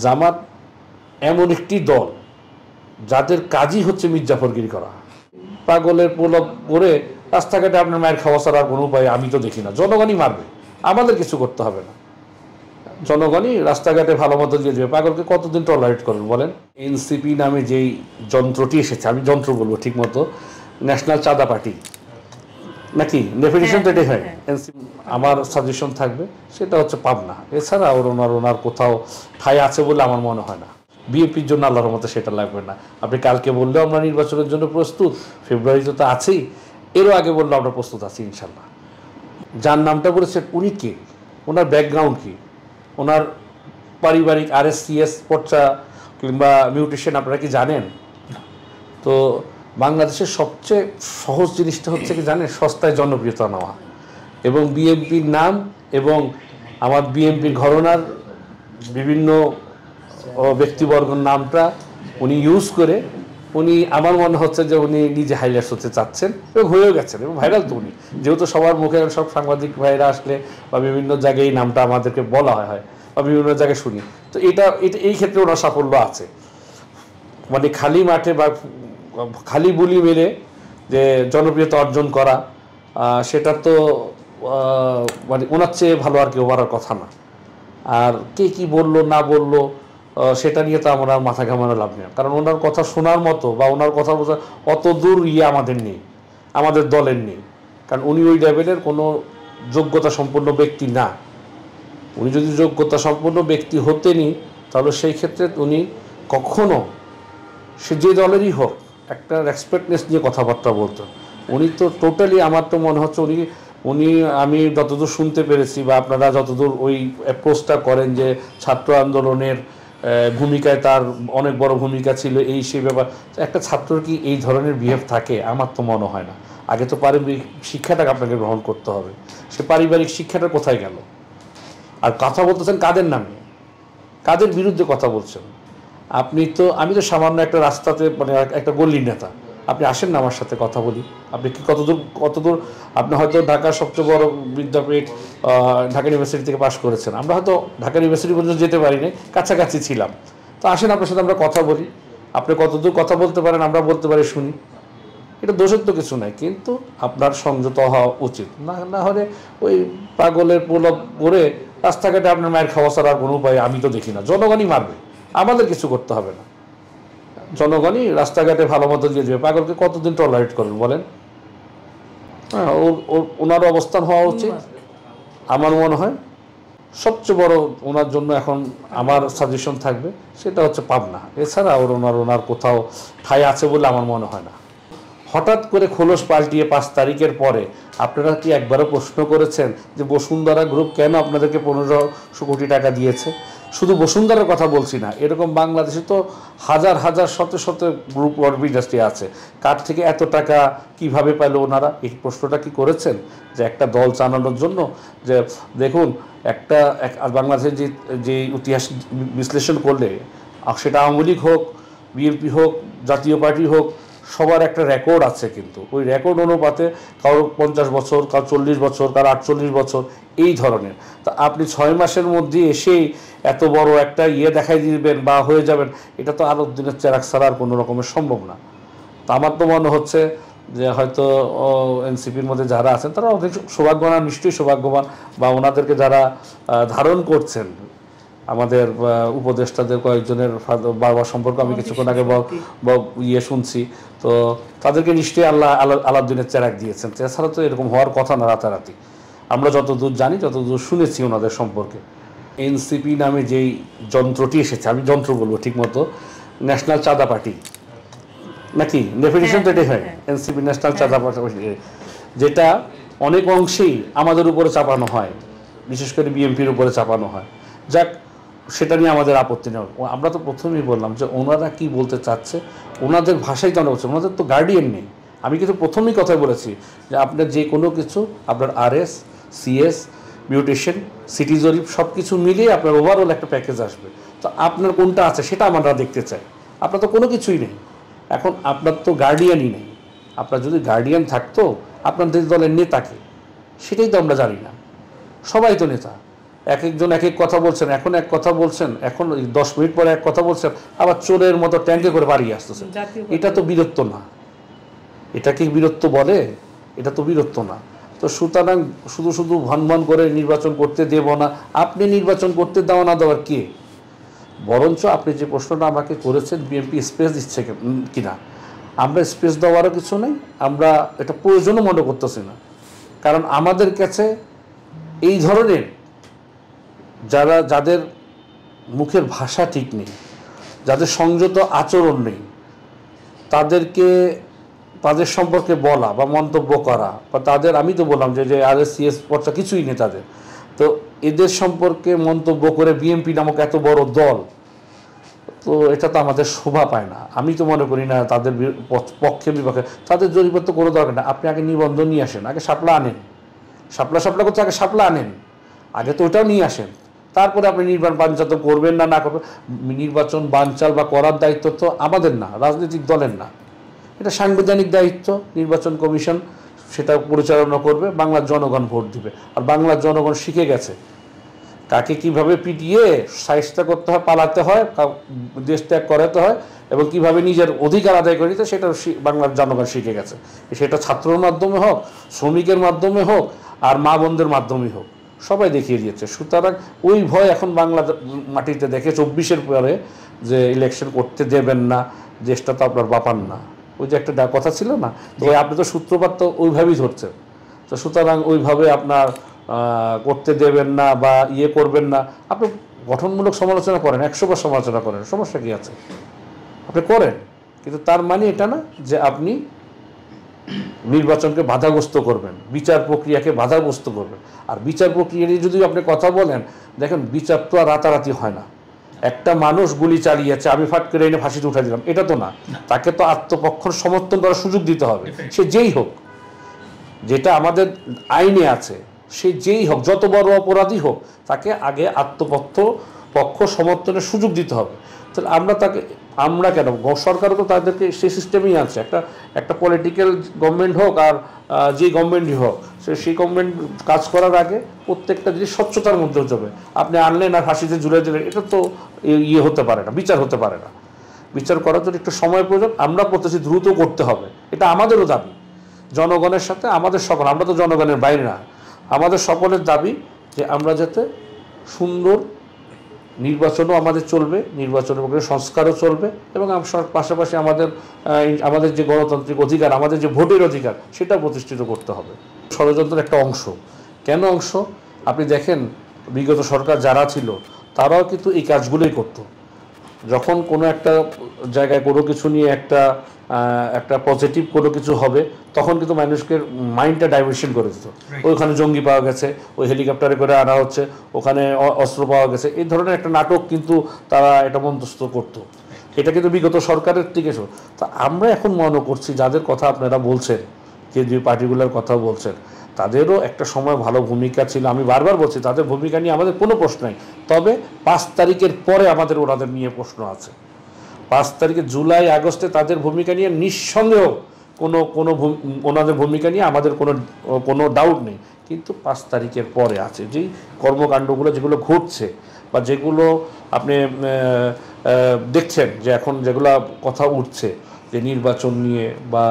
জামাত এমন একটি দল যাদের কাজই হচ্ছে মির্জাফরগিরি করা। পাগলের প্রলোভ করে রাস্তাঘাটে আপনার মায়ের খাওয়া ছাড়া আর কোনো উপায় আমি তো দেখি না। জনগণই মারবে, আমাদের কিছু করতে হবে না। জনগণই রাস্তাঘাটে ভালো মতো দিয়ে দেবে। পাগলকে কতদিন টলারেট করবেন বলেন? এনসিপি নামে যেই যন্ত্রটি এসেছে, আমি যন্ত্র বলবো ঠিক মতো, ন্যাশনাল চাঁদা পার্টি নাকি ডেফিনিশন তো এটাই হয়। এনসিপি আমার সাজেশন থাকবে সেটা হচ্ছে পাবনা। এছাড়া ওনার কোথাও ঠাঁই আছে বলে আমার মনে হয় না। বিএনপির জন্য আল্লাহর মতো সেটা লাগবে না। আপনি কালকে বললেও আমরা নির্বাচনের জন্য প্রস্তুত, ফেব্রুয়ারিতে তো আছেই, এরও আগে বললেও আমরা প্রস্তুত আছি ইনশাল্লাহ। যার নামটা বলেছেন উনি কে, ওনার ব্যাকগ্রাউন্ড কী, ওনার পারিবারিক আরএসসিএস পর্চা কিংবা মিউটেশন আপনারা কি জানেন? তো বাংলাদেশের সবচেয়ে সহজ জিনিসটা হচ্ছে কি জানেন, সস্তায় জনপ্রিয়তা নেওয়া। এবং বিএনপির নাম এবং আমার বিএনপির ঘরানার বিভিন্ন ব্যক্তিবর্গের নামটা উনি ইউজ করে উনি, আমার মনে হচ্ছে যে উনি নিজে হাইলাইটস হতে চাচ্ছেন এবং হয়েও গেছেন এবং ভাইরাল তো উনি, যেহেতু সবার মুখে সব সাংবাদিক ভাইরা আসলে বা বিভিন্ন জায়গায় এই নামটা আমাদেরকে বলা হয় বা বিভিন্ন জায়গায় শুনি। তো এটা এই ক্ষেত্রে ওনার সাফল্য আছে। মানে খালি মাঠে বা খালি বুলি মেরে যে জনপ্রিয়তা অর্জন করা, সেটা তো মানে ওনার চেয়ে ভালো আর কেউ পারার কথা না। আর কে কী বললো না বললো সেটা নিয়ে তো আমরা মাথা ঘামানো লাভ নেই, কারণ ওনার কথা শোনার মতো বা ওনার কথা বোঝা অত দূর আমাদের নেই, আমাদের দলের নেই। কারণ উনি ওই লেভেলের কোনো যোগ্যতা সম্পন্ন ব্যক্তি না। উনি যদি যোগ্যতা সম্পন্ন ব্যক্তি হতেনই তাহলে সেই ক্ষেত্রে উনি কখনো, সে যে দলেরই হোক, একটা রেসপেক্টনেস নিয়ে কথাবার্তা বলতো। উনি তো টোটালি, আমার তো মনে হচ্ছে উনি আমি যতদূর শুনতে পেরেছি বা আপনারা যতদূর ওই অ্যাপ্রোচটা করেন যে ছাত্র আন্দোলনের ভূমিকায় তার অনেক বড় ভূমিকা ছিল, এই সেই ব্যাপার। একটা ছাত্রর কি এই ধরনের বিহেভ থাকে? আমার তো মনে হয় না। আগে তো পারিবারিক শিক্ষাটাকে আপনাকে গ্রহণ করতে হবে। সে পারিবারিক শিক্ষাটা কোথায় গেল? আর কথা বলতেছেন কাদের নামে, কাদের বিরুদ্ধে কথা বলছেন? আমি তো সামান্য একটা রাস্তাতে, মানে একটা গল্লির নেতা। আপনি আসেন না আমার সাথে কথা বলি। আপনি কি কতদূর আপনি হয়তো ঢাকার সবচেয়ে বড় বিদ্যাপীঠ ঢাকা ইউনিভার্সিটি থেকে পাশ করেছেন, আমরা হয়তো ঢাকা ইউনিভার্সিটি পর্যন্ত যেতে পারিনি, কাছাকাছি ছিলাম। তো আসেন আপনার সাথে আমরা কথা বলি। আপনি কতদূর কথা বলতে পারেন আমরা বলতে পারি, শুনি। এটা দোষের তো কিছু নাই, কিন্তু আপনার সংযত হওয়া উচিত। না হলে ওই পাগলের প্রলোভ করে রাস্তাঘাটে আপনার মায়ের খাওয়া ছাড়া আর কোনো উপায় আমি তো দেখি না। জনগণই মারবে, আমাদের কিছু করতে হবে না। জনগণই রাস্তাঘাটে ভালো মতো দিয়ে দেবে। পাগলকে কতদিন টলারেট করবেন বলেন? হ্যাঁ, ওনার অবস্থান হওয়া উচিত। আমার মনে হয় সবচেয়ে বড় ওনার জন্য এখন আমার সাজেশন থাকবে সেটা হচ্ছে পাবনা। এছাড়া ওনার কোথাও ঠাঁই আছে বলে আমার মনে হয় না। হঠাৎ করে খোলস পাল্টিয়ে 5 তারিখের পরে আপনারা কি একবারও প্রশ্ন করেছেন যে বসুন্ধরা গ্রুপ কেন আপনাদেরকে 1500 কোটি টাকা দিয়েছে? শুধু বসুন্ধরার কথা বলছি না, এরকম বাংলাদেশে তো হাজার হাজার শত শত গ্রুপ অর ইন্ডাস্ট্রি আছে। কার থেকে এত টাকা কিভাবে পেল ওনারা? এই প্রশ্নটা কি করেছেন? যে একটা দল চালানোর জন্য, যে দেখুন বাংলাদেশের যে ইতিহাস বিশ্লেষণ করলে, সেটা আওয়ামী লীগ হোক, বিএনপি হোক, জাতীয় পার্টি হোক, সবার একটা রেকর্ড আছে। কিন্তু ওই রেকর্ড অনুপাতে কারো 50 বছর, কারো 40 বছর, কারো 48 বছর, এই ধরনের। তা আপনি 6 মাসের মধ্যে এসেই এত বড় একটা দেখাই দিবেন বা হয়ে যাবেন, এটা তো আরও দিনের চেরাক ছাড়া আর কোনো রকমের সম্ভব না। তা আমার তো মনে হচ্ছে যে হয়তো এনসিপির মধ্যে যারা আছেন তারা অনেক সৌভাগ্যবান, নিশ্চয়ই সৌভাগ্যবান, বা ওনাদেরকে যারা ধারণ করছেন, আমাদের উপদেষ্টাদের কয়েকজনের বাবা সম্পর্কে আমি কিছুক্ষণ আগে শুনছি। তো তাদেরকে নিশ্চয়ই আল্লাহ দিনের চেরাক দিয়েছেন। এছাড়া তো এরকম হওয়ার কথা না রাতারাতি। আমরা যতদূর জানি, যতদূর শুনেছি ওনাদের সম্পর্কে, এনসিপি নামে যেই যন্ত্রটি এসেছে, আমি যন্ত্র বলবো ঠিক মতো, ন্যাশনাল চাঁদা পার্টি নাকি ডেফিনিশন তো এটাই হয়। এনসিপি ন্যাশনাল চাঁদা পার্টি, যেটা অনেক অংশেই আমাদের উপরে চাপানো হয়, বিশেষ করে বিএনপির উপরে চাপানো হয়। যাক, সেটা নিয়ে আমাদের আপত্তি নেই। আমরা তো প্রথমেই বললাম যে ওনারা কি বলতে চাচ্ছে, ওনাদের ভাষাই তো আমরা বলছি। ওনাদের তো গার্ডিয়ান নেই। আমি কিন্তু প্রথমেই কথাই বলেছি যে আপনার যে কোনো কিছু, আপনার আরএস, সিএস, মিউটেশন, সিটি জরিপ সব কিছু মিলিয়ে আপনার ওভারঅল একটা প্যাকেজ আসবে। তো আপনার কোনটা আছে সেটা আমরা দেখতে চাই। আপনার তো কোনো কিছুই নেই। এখন আপনার তো গার্ডিয়ানই নেই। আপনার যদি গার্ডিয়ান থাকতো আপনাদের দলের নেতাকে, সেটাই তো আমরা জানি না। সবাই তো নেতা, এক একজন এক এক কথা বলছেন, এখন এক কথা বলছেন, এখন 10 মিনিট পরে এক কথা বলছেন, আবার চোরের মতো ট্যাঙ্কে করে পাড়িয়ে আসতেছেন। এটা তো বীরত্ব না। এটা কি বীরত্ব বলে? এটা তো বীরত্ব না। তো সুতরাং শুধু শুধু ভন করে নির্বাচন করতে দেব না, আপনি নির্বাচন করতে দেওয়া না দেওয়ার কে? বরঞ্চ আপনি যে প্রশ্নটা আমাকে করেছেন বিএনপি স্পেস দিচ্ছে কিনা, আমরা স্পেস দেওয়ারও কিছু নেই, আমরা এটা প্রয়োজনও মনে করতেছি না। কারণ আমাদের কাছে এই ধরনের যাদের মুখের ভাষা ঠিক নেই, যাদের সংযত আচরণ নেই, তাদের সম্পর্কে বলা বা মন্তব্য করা বা তাদের, আমি তো বললাম যে আরএসসিএস পর্চা কিছুই নেই তাদের, তো এদের সম্পর্কে মন্তব্য করে বিএনপি নামক এত বড় দল, তো এটা তো আমাদের শোভা পায় না। আমি তো মনে করি না তাদের পক্ষে বিপক্ষে তাদের জরিপের তো কোনো দরকার না। আপনি আগে নিবন্ধন নিয়ে আসেন, আগে শাপলা আনেন, শাপলা করতে আগে শাপলা আনেন, আগে তো ওটাও নিয়ে আসেন, তারপরে আপনি নির্বাচন বানচাল করবেন না করবেন। নির্বাচন বানচাল বা করার দায়িত্ব তো আমাদের না, রাজনৈতিক দলের না, এটা সাংবিধানিক দায়িত্ব। নির্বাচন কমিশন সেটা পরিচালনা করবে, বাংলার জনগণ ভোট দিবে। আর বাংলার জনগণ শিখে গেছে কাকে কিভাবে পিটিয়ে শায়েস্তা করতে হয়, পালাতে হয়, দেশ ত্যাগ করাতে হয় এবং কিভাবে নিজের অধিকার আদায় করে দিতে, সেটা বাংলার জনগণ শিখে গেছে। সেটা ছাত্রর মাধ্যমে হোক, শ্রমিকের মাধ্যমে হোক, আর মা বোনদের মাধ্যমেই হোক, সবাই দেখিয়ে দিয়েছে। সুতরাং ওই ভয় এখন বাংলা মাটিতে দেখে 24-এর পরে যে ইলেকশন করতে দেবেন না, দেশটা তো আপনার বাপান না, ওই যে একটা কথা ছিল না, তো আপনি তো সূত্রপাত তো ওইভাবেই ধরছেন। তো সুতরাং ওইভাবে আপনার করতে দেবেন না বা করবেন না, আপনি গঠনমূলক সমালোচনা করেন, 100বার সমালোচনা করেন, সমস্যা কি আছে? আপনি করেন, কিন্তু তার মানে এটা না যে আপনি নির্বাচনকে বাধাগ্রস্ত করবেন, বিচার প্রক্রিয়াকে বাধাগ্রস্ত করবেন। আর বিচার প্রক্রিয়া নিয়ে যদি আপনি কথা বলেন, দেখেন বিচার তো আর রাতারাতি হয় না। একটা মানুষ গুলি চালিয়েছে, আমি ফাট করে এনে ফাঁসিতে উঠে দিলাম, এটা তো না। তাকে তো আত্মপক্ষ সমর্থন করার সুযোগ দিতে হবে, সে যেই হোক, যেটা আমাদের আইনে আছে, সে যেই হোক, যত বড় অপরাধী হোক, তাকে আগে পক্ষ সমর্থনের সুযোগ দিতে হবে। তাহলে আমরা কেন, সরকারও তো তাদেরকে সেই সিস্টেমেই আছে। একটা পলিটিক্যাল গভর্নমেন্ট হোক আর যে গভর্নমেন্টই হোক, সেই গভর্নমেন্ট কাজ করার আগে প্রত্যেকটা জিনিস স্বচ্ছতার মধ্যে যাবে। আপনি আনলেন আর ফাঁসিতে ঝুলে দিলেন, এটা তো হতে পারে না, বিচার হতে পারে না। বিচার করার জন্য একটু সময় প্রয়োজন, আমরা প্রত্যাশী দ্রুত করতে হবে, এটা আমাদেরও দাবি। জনগণের সাথে আমাদের সকল, আমরা তো জনগণের বাইরে না, আমাদের সকলের দাবি যে আমরা যাতে সুন্দর নির্বাচনও আমাদের চলবে, নির্বাচনের পক্ষে সংস্কারও চলবে, এবং পাশাপাশি আমাদের যে গণতান্ত্রিক অধিকার, আমাদের যে ভোটের অধিকার, সেটা প্রতিষ্ঠিত করতে হবে। ষড়যন্ত্রের একটা অংশ। কেন অংশ? আপনি দেখেন বিগত সরকার যারা ছিল তারাও কিন্তু এই কাজগুলোই করত। যখন কোনো একটা জায়গায় কোনো কিছু নিয়ে একটা পজিটিভ কোনো কিছু হবে, তখন কিন্তু মানুষকে মাইন্ডটা ডাইভার্সন করে দিত। ওইখানে জঙ্গি পাওয়া গেছে, ওই হেলিকপ্টারে করে আনা হচ্ছে, ওখানে অস্ত্র পাওয়া গেছে, এই ধরনের একটা নাটক কিন্তু তারা এটা মন্তস্থ করতো। এটা কিন্তু বিগত সরকারের থেকে। তা আমরা এখন মনে করছি যাদের কথা আপনারা বলছেন, যে পার্টিগুলোর কথা বলছেন, তাদেরও একটা সময় ভালো ভূমিকা ছিল। আমি বারবার বলছি তাদের ভূমিকা নিয়ে আমাদের কোনো প্রশ্ন নেই, তবে 5 তারিখের পরে ওনাদের নিয়ে প্রশ্ন আছে। 5 তারিখে, জুলাই আগস্টে তাদের ভূমিকা নিয়ে নিঃসন্দেহ ওনাদের ভূমিকা নিয়ে আমাদের কোনো ডাউট নেই, কিন্তু 5 তারিখের পরে আছে যেই কর্মকাণ্ডগুলো যেগুলো ঘটছে বা যেগুলো আপনি দেখছেন যে এখন যেগুলো কথা উঠছে, যে নির্বাচন নিয়ে বা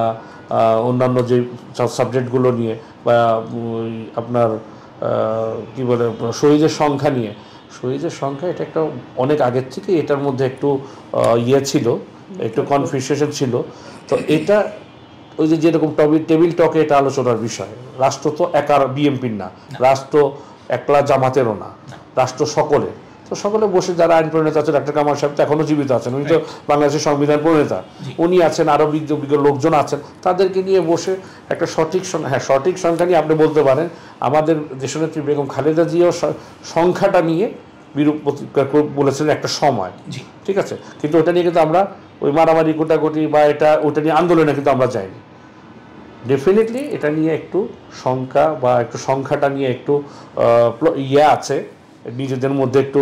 অন্যান্য যে সাবজেক্টগুলো নিয়ে বা আপনার কী বলে শহীদের সংখ্যা নিয়ে, শহীদের সংখ্যা এটা একটা অনেক আগের থেকে এটার মধ্যে একটু ছিল, একটু কনফিউশন ছিল। তো এটা ওই যে যেরকম টেবিল টকে এটা আলোচনার বিষয়। রাষ্ট্র তো একার বিএনপির না, রাষ্ট্র একলা জামাতেরও না, রাষ্ট্র সকলের। তো সকলে বসে যারা আইন প্রণেতা আছেন, ডক্টর কামাল সাহেব তো এখনও জীবিত আছেন, উনি তো বাংলাদেশের সংবিধান প্রণেতা, উনি আছেন, আরও বিজ্ঞ লোকজন আছেন, তাদেরকে নিয়ে বসে একটা সঠিক সংখ্যা নিয়ে আপনি বলতে পারেন। আমাদের দেশনেত্রী বেগম খালেদা জিয়াও সংখ্যাটা নিয়ে বিরূপ প্রতিক্রিয়া বলেছেন একটা সময়, ঠিক আছে, কিন্তু ওটা নিয়ে কিন্তু আমরা ওই মারামারি কোটাকুটি বা ওটা নিয়ে আন্দোলনে কিন্তু আমরা যাইনি। ডেফিনেটলি এটা নিয়ে একটু সংখ্যা বা একটু সংখ্যাটা নিয়ে একটু আছে নিজেদের মধ্যে একটু,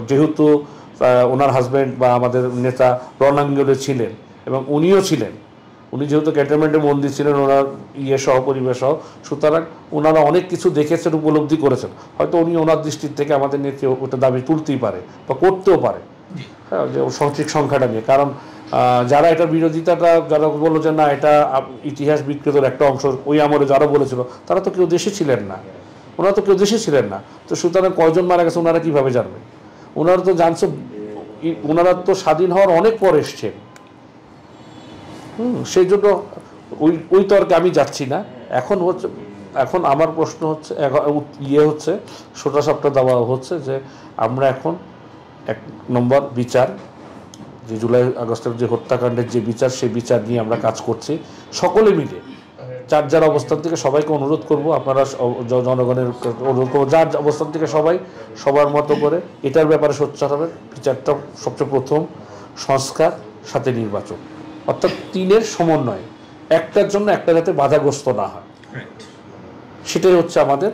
যেহেতু ওনার হাজব্যান্ড বা আমাদের নেতা রণাঙ্গলে ছিলেন এবং উনিও ছিলেন, উনি যেহেতু ক্যান্টনমেন্টে মন্দির ছিলেন ওনার সহ পরিবেশ সহ, সুতরাং ওনারা অনেক কিছু দেখেছেন, উপলব্ধি করেছেন। হয়তো উনি ওনার দৃষ্টির থেকে আমাদের নিয়ে ওটা দাবি তুলতেই পারে বা করতেও পারে, হ্যাঁ, যে সঠিক সংখ্যাটা নিয়ে। কারণ যারা এটা বিরোধিতাটা যারা বললো যে না এটা ইতিহাস বিকৃতর একটা অংশ, ওই আমলে যারা বলেছিল তারা তো কেউ দেশে ছিলেন না, ওনারা তো কেউ দেশে ছিলেন না। তো সুতরাং কয়জন মারা গেছে ওনারা কীভাবে জানবেন? ওনারা তো জানছে, ওনারা তো স্বাধীন হওয়ার অনেক পর এসছেন। সেই জন্য ওই তর্কে আমি যাচ্ছি না। এখন আমার প্রশ্ন হচ্ছে হচ্ছে সোটাসাপটা দেওয়া হচ্ছে যে আমরা এখন 1 নম্বর বিচার, যে জুলাই আগস্টের যে হত্যাকাণ্ডের যে বিচার, সেই বিচার নিয়ে আমরা কাজ করছি সকলে মিলে। যার অবস্থান থেকে সবাইকে অনুরোধ করব, আপনারা জনগণের অনুরোধ করবো যার অবস্থান থেকে সবার মতো করে এটার ব্যাপারে সোচ্চার হবেন। বিচারটা সবচেয়ে প্রথম, সংস্কার সাথে নির্বাচন, অর্থাৎ 3-এর সমন্বয়, একটার জন্য একটা যাতে বাধাগ্রস্ত না হয়, সেটাই হচ্ছে আমাদের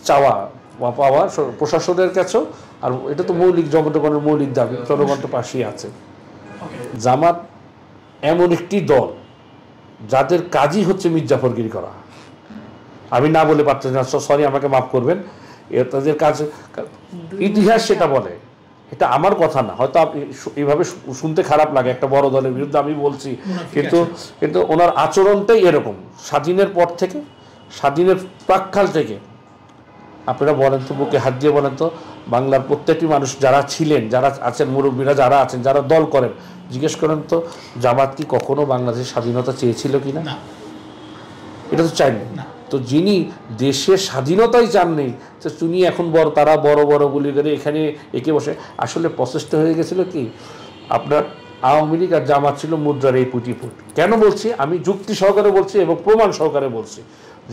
চাওয়া বা পাওয়া প্রশাসনের কাছেও। আর এটা তো মৌলিক, জনগণের মৌলিক দাবি, জনগণ তো পাশেই আছে। জামাত এমন একটি দল যাদের কাজই হচ্ছে মির্জাফরগিরি করা। আমি না বলে পারতেছি না, সরি, আমাকে মাফ করবেন। তাদের কাজ, ইতিহাস সেটা বলে, এটা আমার কথা না। হয়তো এইভাবে শুনতে খারাপ লাগে একটা বড় দলের বিরুদ্ধে আমি বলছি, কিন্তু ওনার আচরণটাই এরকম। স্বাধীনের পর থেকে, স্বাধীনের প্রাক্কাল থেকে, আপনারা বলেন তো, বুকে হাত দিয়ে বলেন তো, বাংলার প্রত্যেকটি মানুষ যারা ছিলেন, যারা আছেন, মুরব্বীরা যারা আছেন, যারা দল করেন, জিজ্ঞেস করেন তো জামাত কি কখনো বাংলাদেশের স্বাধীনতা চেয়েছিল কিনা? এটা তো চাইনি। তো যিনি দেশের স্বাধীনতাই চাননি, তো তিনি এখন তারা বড় বড় গুলি করে এখানে একে বসে। আসলে প্রচেষ্টা হয়ে গেছিল কি, আপনার আওয়ামী লীগ আর জামাত ছিল মুদ্রার এই পুঁটিপুট। কেন বলছি? আমি যুক্তি সহকারে বলছি এবং প্রমাণ সহকারে বলছি।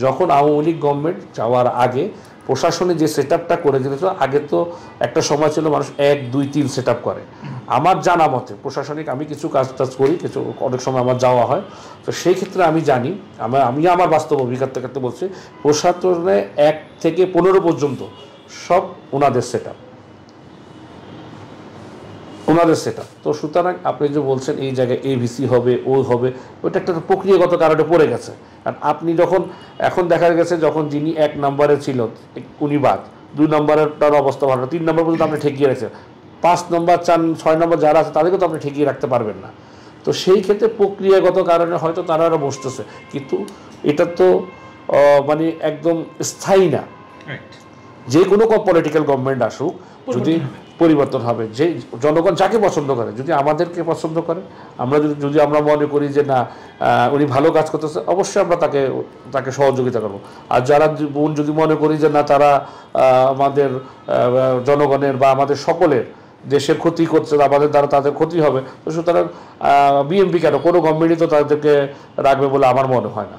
যখন আওয়ামী লীগ গভর্নমেন্ট যাওয়ার আগে প্রশাসনে যে সেট আপটা করে দিয়েছিল, আগে তো একটা সময় ছিল মানুষ 1, 2, 3 সেট আপ করে। আমার জানা মতে প্রশাসনিক, আমি কিছু কাজ করি, কিছু অনেক সময় আমার যাওয়া হয়, তো সেই ক্ষেত্রে আমি জানি, আমি আমার বাস্তব অভিজ্ঞতা থেকে বলছি, প্রশাসনে 1 থেকে 15 পর্যন্ত সব ওনাদের সেট আপ। তো সুতরাং আপনি যে বলছেন এই জায়গায় এভিসি হবে, হবে, ওইটা একটা প্রক্রিয়াগত কারণে পড়ে গেছে। কারণ আপনি এখন দেখা গেছে যখন যিনি 1 নম্বরে ছিল উনি বাদ, 2 নম্বরের তার অবস্থা ভালো, 3 নম্বর পর্যন্ত আপনি ঠেকিয়ে রাখছেন, 5 নম্বর 4, 6 নম্বর যারা আছে তাদেরকে তো আপনি ঠেকিয়ে রাখতে পারবেন না। তো সেই ক্ষেত্রে প্রক্রিয়াগত কারণে হয়তো তারা আরও বসতেছে, কিন্তু এটা তো মানে একদম স্থায়ী না। যে কোনো পলিটিক্যাল গভর্নমেন্ট আসুক, যদি পরিবর্তন হবে, যে জনগণ যাকে পছন্দ করে, যদি আমাদেরকে পছন্দ করে, যদি আমরা মনে করি যে না উনি ভালো কাজ করতেছে, অবশ্যই আমরা তাকে সহযোগিতা করব। আর যারা যদি মনে করি যে না তারা আমাদের জনগণের বা আমাদের সকলের দেশের ক্ষতি করছে, আমাদের দ্বারা তাদের ক্ষতি হবে, তো সুতরাং বিএনপি কেন, কোনো গভর্নমেন্টই তো তাদেরকে রাখবে বলে আমার মনে হয় না।